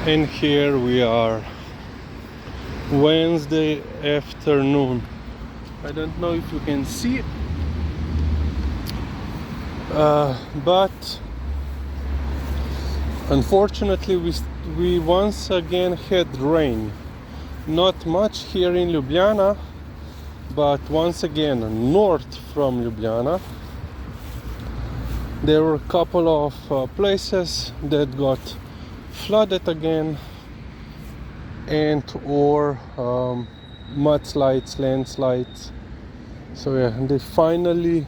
And here we are, Wednesday afternoon. I don't know if you can see, but unfortunately we once again had rain. Not much here in Ljubljana, but once again north from Ljubljana there were a couple of places that got flooded again, and or mudslides, landslides. So yeah, they finally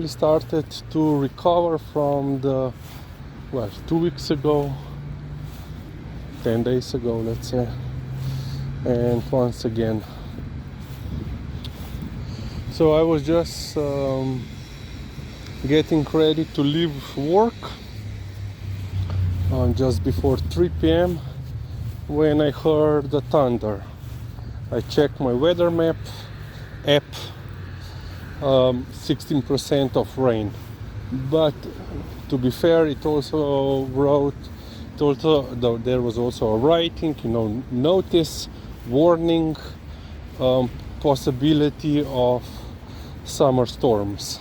started to recover from the 2 weeks ago, 10 days ago, let's say. And once again, so I was just getting ready to leave work just before 3 p.m. when I heard the thunder. I checked my weather map app, 16% of rain, but to be fair, it also there was also a writing, notice, warning, possibility of summer storms.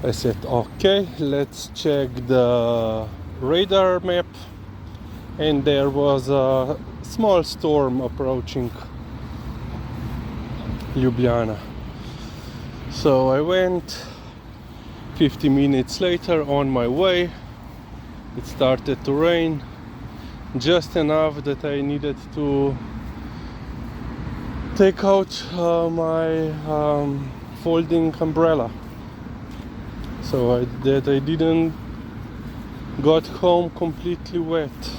I said, okay, let's check the radar map, and there was a small storm approaching Ljubljana. So I went. 50 minutes later, on my way, it started to rain, just enough that I needed to take out my folding umbrella, so that I didn't got home completely wet.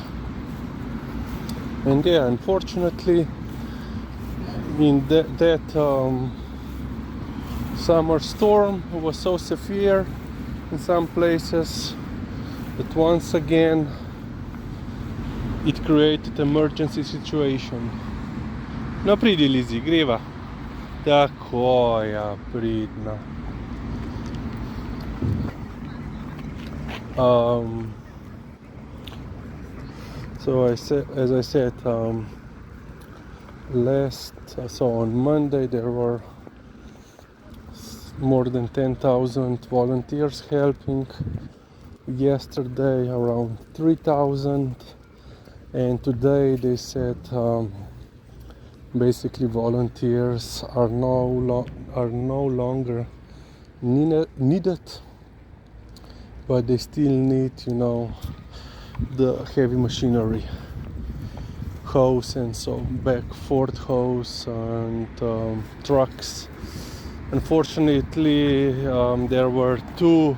And yeah, unfortunately, in that summer storm was so severe in some places that once again it created emergency situation. No, pridi Lizi, greva. Tako, ja, pridna. So as I said, so on Monday there were more than 10,000 volunteers helping. Yesterday around 3,000, and today they said basically volunteers are no longer needed, but they still need, the heavy machinery, hose and so backford hose and trucks. Unfortunately, there were two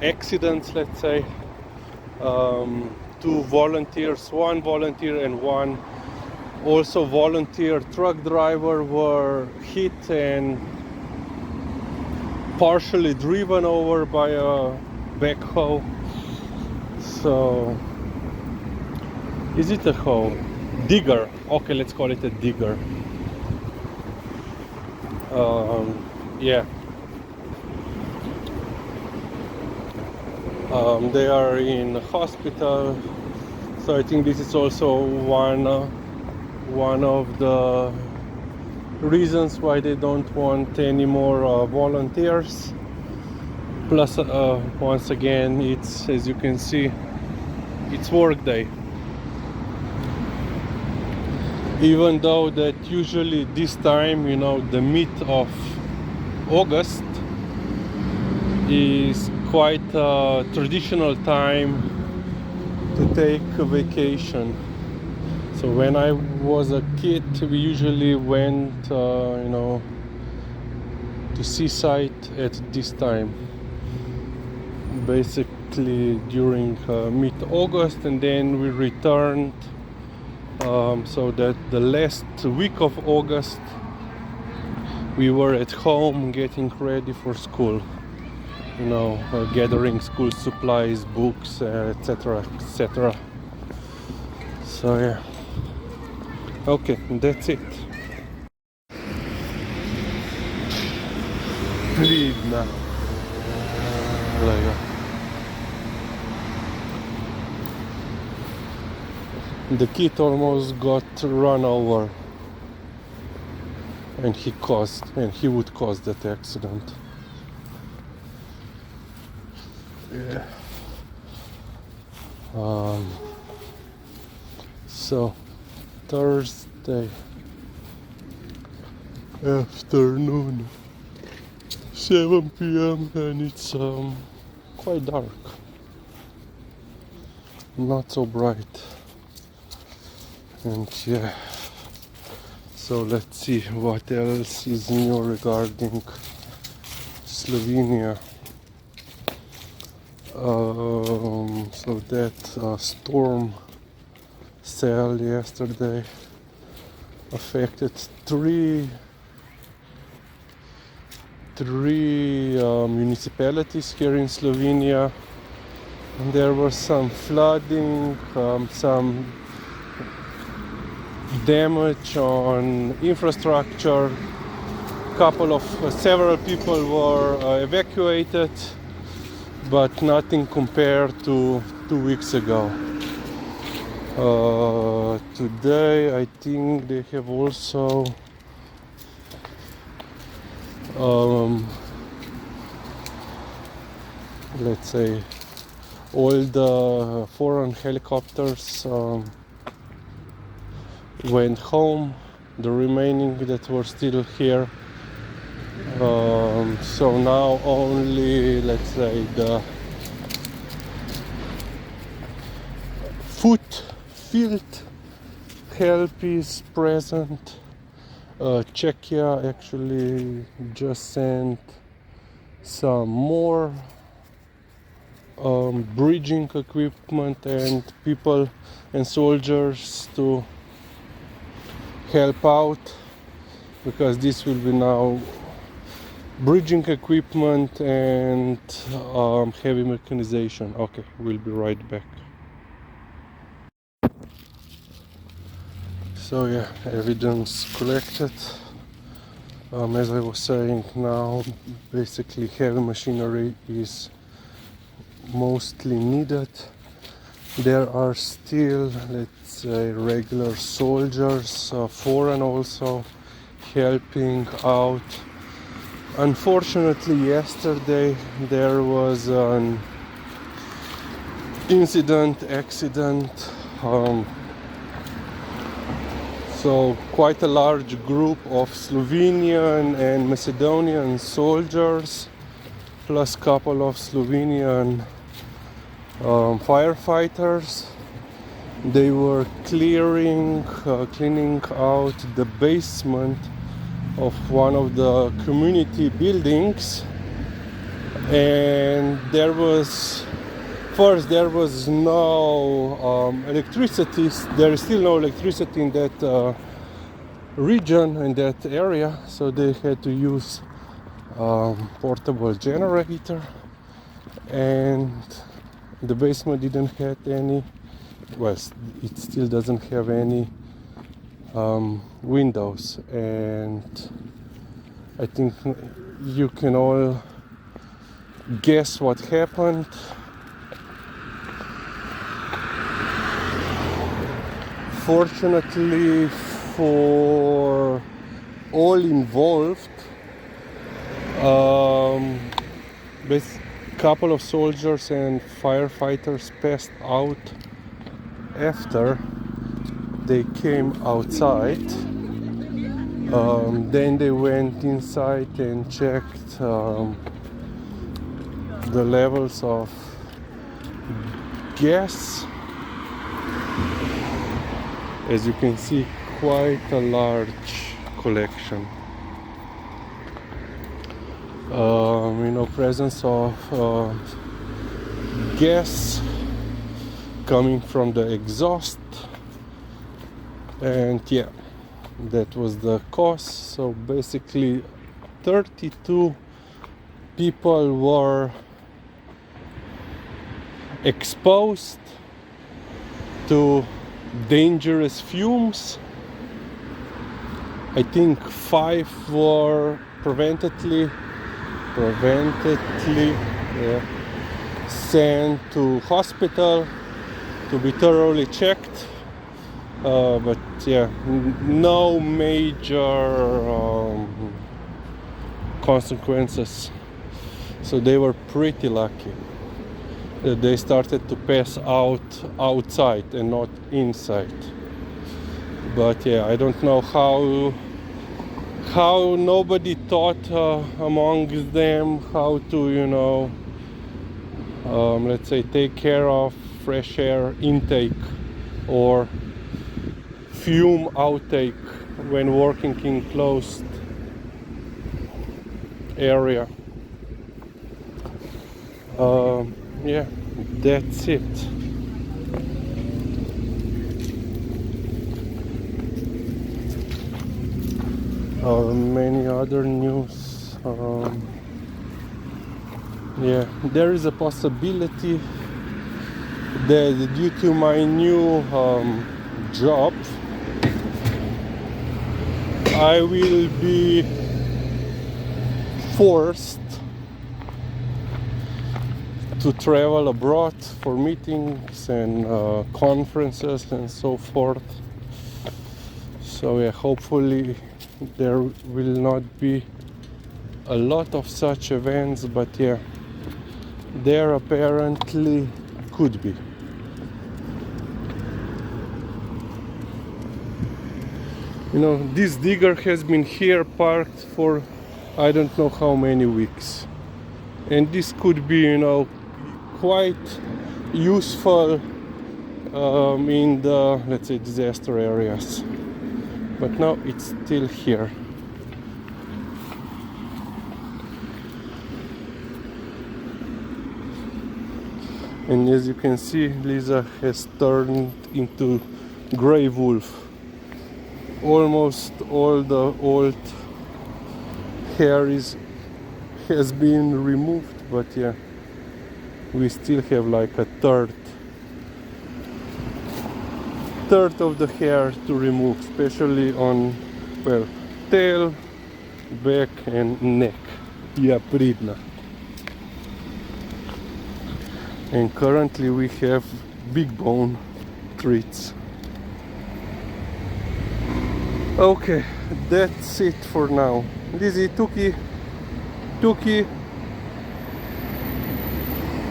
accidents, let's say. Two volunteers, one volunteer and one also volunteer truck driver were hit and partially driven over by a backhoe. So, is it a hoe? Digger. Okay, let's call it a digger. Yeah. They are in hospital, so I think this is also one of the reasons why they don't want any more volunteers. Plus, once again, it's, as you can see, it's work day. Even though that usually this time, the mid of August is quite a traditional time to take a vacation. So when I was a kid, we usually went, to seaside at this time, basically during mid-August, and then we returned. So that the last week of August we were at home getting ready for school, gathering school supplies, books, etc., etc. So yeah, okay, that's it. Vidna. Gledaj ga. The kid almost got run over, and he would cause that accident. Yeah. So Thursday afternoon, 7 p.m. and it's quite dark, not so bright, and yeah. So let's see what else is new regarding Slovenia. So that storm cell yesterday affected three municipalities here in Slovenia, and there was some flooding, some damage on infrastructure. Several people were evacuated, but nothing compared to 2 weeks ago. Today I think they have also let's say all the foreign helicopters went home, the remaining that were still here. So now only, let's say, the field help is present. Czechia actually just sent some more bridging equipment and people and soldiers to help out, because this will be now bridging equipment and heavy mechanization. Okay, we'll be right back. So yeah, evidence collected. As I was saying, now basically heavy machinery is mostly needed. There are still, let's say, regular soldiers, foreign also, helping out. Unfortunately, yesterday there was an accident. So quite a large group of Slovenian and Macedonian soldiers, plus couple of Slovenian firefighters. They were cleaning out the basement of one of the community buildings, and there was no electricity. There is still no electricity in that region, in that area, so they had to use portable generator, and the basement didn't have any, well, it still doesn't have any windows, and I think you can all guess what happened. Fortunately for all involved, a couple of soldiers and firefighters passed out after they came outside. Then they went inside and checked the levels of gas. As you can see, quite a large collection. Presence of gas coming from the exhaust, and yeah, that was the cause. So basically 32 people were exposed to dangerous fumes. I think 5 were preventatively preventatively sent to hospital to be thoroughly checked. But yeah, no major consequences. So they were pretty lucky that they started to pass out outside and not inside. But yeah, I don't know how nobody thought among them how to, you know, let's say, take care of fresh air intake or fume outtake when working in closed area. Yeah, that's it. Many other news. Yeah, there is a possibility that due to my new job, I will be forced to travel abroad for meetings and conferences and so forth. So yeah, hopefully there will not be a lot of such events, but yeah, there apparently could be. You know, this digger has been here parked for I don't know how many weeks, and this could be, you know, quite useful in the, let's say, disaster areas, but now it's still here. And as you can see, Liza has turned into gray wolf. Almost all the old hair has been removed, but yeah, we still have like a third of the hair to remove, especially on, well, tail, back and neck. Yeah, pridna. And currently we have big bone treats. Okay, that's it for now. Lizzie, Tuki,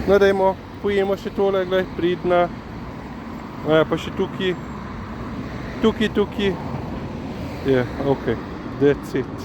no dajmo, pojemo še tole, gledaj, pridna. Pa še Tuki. Yeah, okay, that's it.